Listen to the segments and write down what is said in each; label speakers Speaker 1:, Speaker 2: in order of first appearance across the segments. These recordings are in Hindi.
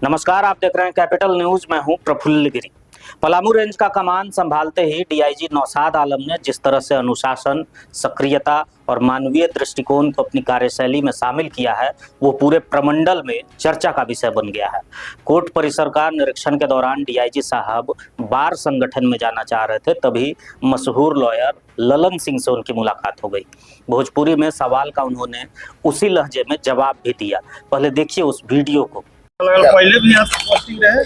Speaker 1: नमस्कार, आप देख रहे हैं कैपिटल न्यूज। मैं हूं प्रफुल्ल गिरी। पलामू रेंज का कमान संभालते ही डीआईजी नौशाद आलम ने जिस तरह से अनुशासन, सक्रियता और मानवीय दृष्टिकोण को अपनी कार्यशैली में शामिल किया है, वो पूरे प्रमंडल में चर्चा का विषय बन गया है। कोर्ट परिसर का निरीक्षण के दौरान डीआईजी साहब बार संगठन में जाना चाह रहे थे, तभी मशहूर लॉयर ललन सिंह से उनकी मुलाकात हो गई। भोजपुरी में सवाल का उन्होंने उसी लहजे में जवाब भी दिया। पहले देखिए उस वीडियो को।
Speaker 2: पहले भी आप पोस्टिंग रहे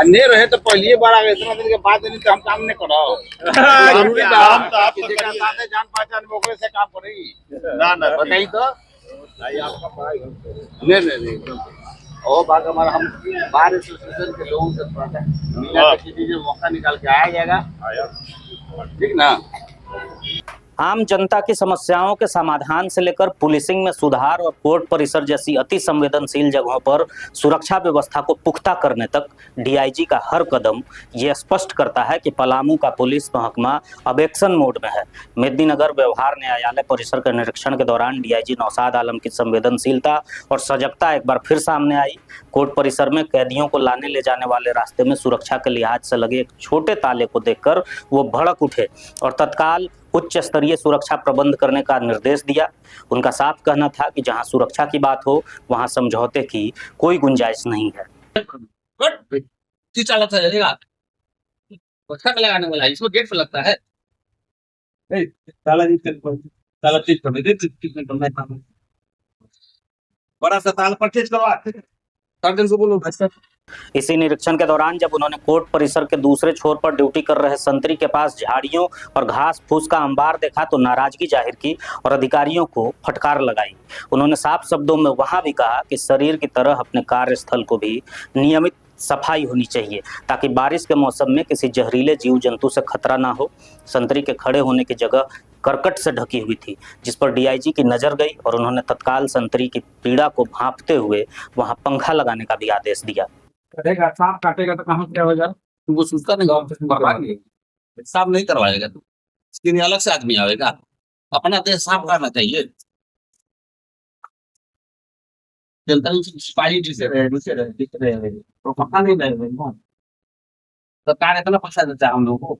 Speaker 3: अन्य रहे तो पहले बार आ गए, इतना दिन के बाद नहीं तो हम काम नहीं करो। जरूरी
Speaker 2: काम तो आप
Speaker 3: किसी का साथ है, जान पहचान मोकरे से काम करेगी
Speaker 2: ना ना
Speaker 3: बताइए तो।
Speaker 2: भाई आपका पढ़ाई
Speaker 3: नहीं और बात हमारा, हम बाहर एसोसिएशन के लोगों से थोड़ा सा मिलने किसी चीज मौका निकाल के आया जाएगा, ठीक ना।
Speaker 1: आम जनता की समस्याओं के समाधान से लेकर पुलिसिंग में सुधार और कोर्ट परिसर जैसी अति संवेदनशील जगहों पर सुरक्षा व्यवस्था को पुख्ता करने तक डीआईजी का हर कदम ये स्पष्ट करता है कि पलामू का पुलिस महकमा अब एक्शन मोड में है। मेदिनीनगर व्यवहार न्यायालय परिसर के निरीक्षण के दौरान डीआईजी नौशाद आलम की संवेदनशीलता और सजगता एक बार फिर सामने आई। कोर्ट परिसर में कैदियों को लाने ले जाने वाले रास्ते में सुरक्षा के लिहाज से लगे एक छोटे ताले को देखकर वो भड़क उठे और तत्काल उच्च स्तरीय सुरक्षा प्रबंध करने का निर्देश दिया। उनका साफ कहना था कि जहां सुरक्षा की बात हो वहां समझौते की कोई गुंजाइश नहीं है।
Speaker 3: लगाने वाला इसमें गेट पे लगता है। बड़ा सा ताला परचेज करवा सर्जन से बोलो।
Speaker 1: इसी निरीक्षण के दौरान जब उन्होंने कोर्ट परिसर के दूसरे छोर पर ड्यूटी कर रहे संतरी के पास झाड़ियों और घास फूस का अंबार देखा तो नाराजगी जाहिर की और अधिकारियों को फटकार लगाई। उन्होंने साफ शब्दों में वहां भी कहा कि शरीर की तरह अपने कार्यस्थल को भी नियमित सफाई होनी चाहिए ताकि बारिश के मौसम में किसी जहरीले जीव जंतु से खतरा ना हो। संतरी के खड़े होने की जगह करकट से ढकी हुई थी, जिस पर डीआईजी की नजर गई और उन्होंने तत्काल संतरी की पीड़ा को भांपते हुए वहां पंखा लगाने का भी आदेश दिया।
Speaker 3: कटेगा, सांप काटेगा तो कहाँ क्या होगा? वो सूचता नहीं, गाँव से साफ नहीं करवाएगा तो इसके लिए अलग से आदमी आएगा। अपना देश साफ करना चाहिए। जनता सिपाही जिसे रहे दिख रहे तो पता नहीं रहे सरकार इतना पैसा देता है हम लोग को।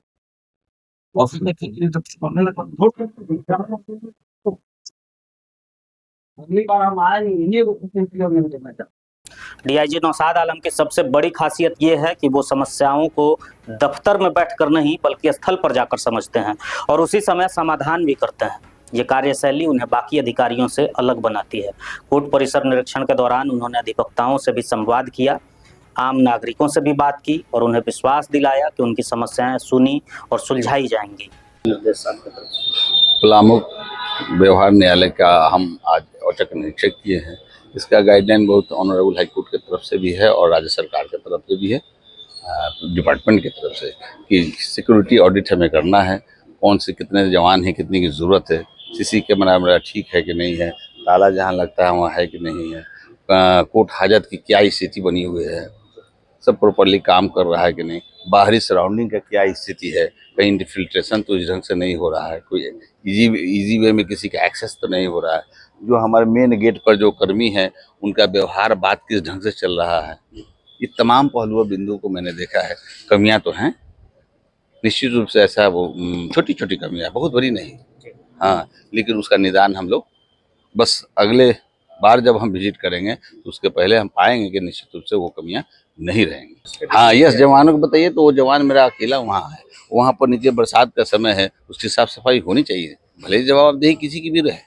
Speaker 3: ऑफिस में अगली बार हम आए नहीं।
Speaker 1: डीआईजी नौशाद आलम की सबसे बड़ी खासियत ये है कि वो समस्याओं को दफ्तर में बैठकर नहीं बल्कि स्थल पर जाकर समझते हैं और उसी समय समाधान भी करते हैं। ये कार्यशैली उन्हें बाकी अधिकारियों से अलग बनाती है। कोर्ट परिसर निरीक्षण के दौरान उन्होंने अधिवक्ताओं से भी संवाद किया, आम नागरिकों से भी बात की और उन्हें विश्वास दिलाया कि उनकी समस्याएं सुनी और सुलझाई जाएंगी।
Speaker 4: पलामू व्यवहार न्यायालय का हम आज औचक निरीक्षण किए हैं। इसका गाइडलाइन बहुत ऑनरेबल हाई कोर्ट की तरफ से भी है और राज्य सरकार की तरफ से भी है, डिपार्टमेंट की तरफ से, कि सिक्योरिटी ऑडिट हमें करना है। कौन से कितने जवान हैं, कितनी की ज़रूरत है, सीसी कैमरा मेरा ठीक है कि नहीं है, ताला जहाँ लगता है वहाँ है कि नहीं है, कोर्ट हाजत की क्या स्थिति बनी हुई है, सब प्रॉपर्ली काम कर रहा है कि नहीं, बाहरी सराउंडिंग का क्या स्थिति है, कहीं इन्फिल्ट्रेशन तो इस ढंग से नहीं हो रहा है, कोई इजी वे में किसी का एक्सेस तो नहीं हो रहा है, जो हमारे मेन गेट पर जो कर्मी हैं उनका व्यवहार बात किस ढंग से चल रहा है, ये तमाम पहलुओं बिंदु को मैंने देखा है। कमियां तो हैं निश्चित रूप से, ऐसा वो छोटी छोटी कमियां, बहुत बड़ी नहीं, हाँ, लेकिन उसका निदान हम लोग बस अगले बार जब हम विजिट करेंगे तो उसके पहले हम पाएंगे कि निश्चित रूप से वो कमियां नहीं रहेंगी। हाँ, यस, जवानों को बताइए तो वो जवान मेरा अकेला वहाँ है, वहाँ पर नीचे बरसात का समय है, उसकी साफ सफाई होनी चाहिए, भले ही जवाबदेही किसी की भी रहे।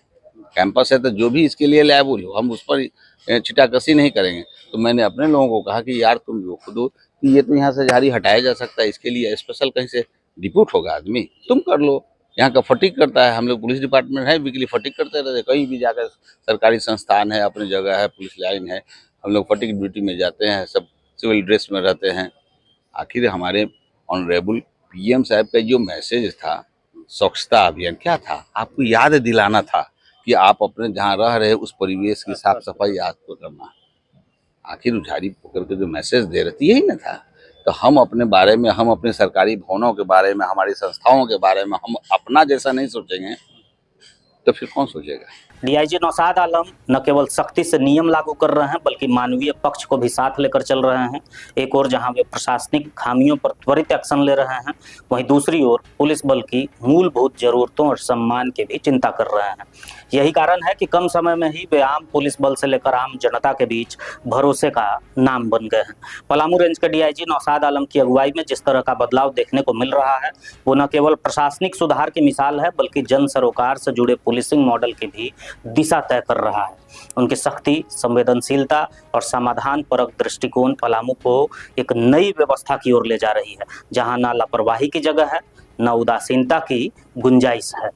Speaker 4: कैंपस है तो जो भी इसके लिए लायबल हो हम उस पर छिटाकसी नहीं करेंगे। तो मैंने अपने लोगों को कहा कि यार तुम रोक दो कि ये तो यहाँ से झाड़ी हटाया जा सकता है, इसके लिए स्पेशल कहीं से डिप्यूट होगा आदमी, तुम कर लो। यहाँ का फटिक करता है, हम लोग पुलिस डिपार्टमेंट है, वीकली फटिक करते रहते, कहीं भी जाकर सरकारी संस्थान है, अपनी जगह है, पुलिस लाइन है, हम लोग फटिक ड्यूटी में जाते हैं, सब सिविल ड्रेस में रहते हैं। आखिर हमारे ऑनरेबल पीएम साहब का जो मैसेज था स्वच्छता अभियान, क्या था, आपको याद दिलाना था कि आप अपने जहाँ रह रहे उस परिवेश की साफ सफाई आपको करना। आखिर उजारी पकड़ के जो मैसेज दे रहे थे यही ना था। तो हम अपने बारे में, हम अपने सरकारी भवनों के बारे में, हमारी संस्थाओं के बारे में हम अपना जैसा नहीं सोचेंगे तो फिर कौन सोचेगा।
Speaker 1: डीआईजी नौशाद आलम न केवल सख्ती से नियम लागू कर रहे हैं बल्कि मानवीय पक्ष को भी साथ लेकर चल रहे हैं। एक ओर जहां वे प्रशासनिक खामियों पर त्वरित एक्शन ले रहे हैं, वहीं दूसरी ओर पुलिस बल की मूलभूत जरूरतों और सम्मान की भी चिंता कर रहे हैं। यही कारण है कि कम समय में ही वे आम पुलिस बल से लेकर आम जनता के बीच भरोसे का नाम बन गए हैं। पलामू रेंज के डीआईजी नौशाद आलम की अगुवाई में जिस तरह का बदलाव देखने को मिल रहा है वो न केवल प्रशासनिक सुधार की मिसाल है बल्कि जन सरोकार से जुड़े पुलिसिंग मॉडल की भी दिशा तय कर रहा है। उनकी सख्ती, संवेदनशीलता और समाधान परक दृष्टिकोण पलामू को एक नई व्यवस्था की ओर ले जा रही है, जहां न लापरवाही की जगह है, न उदासीनता की गुंजाइश है।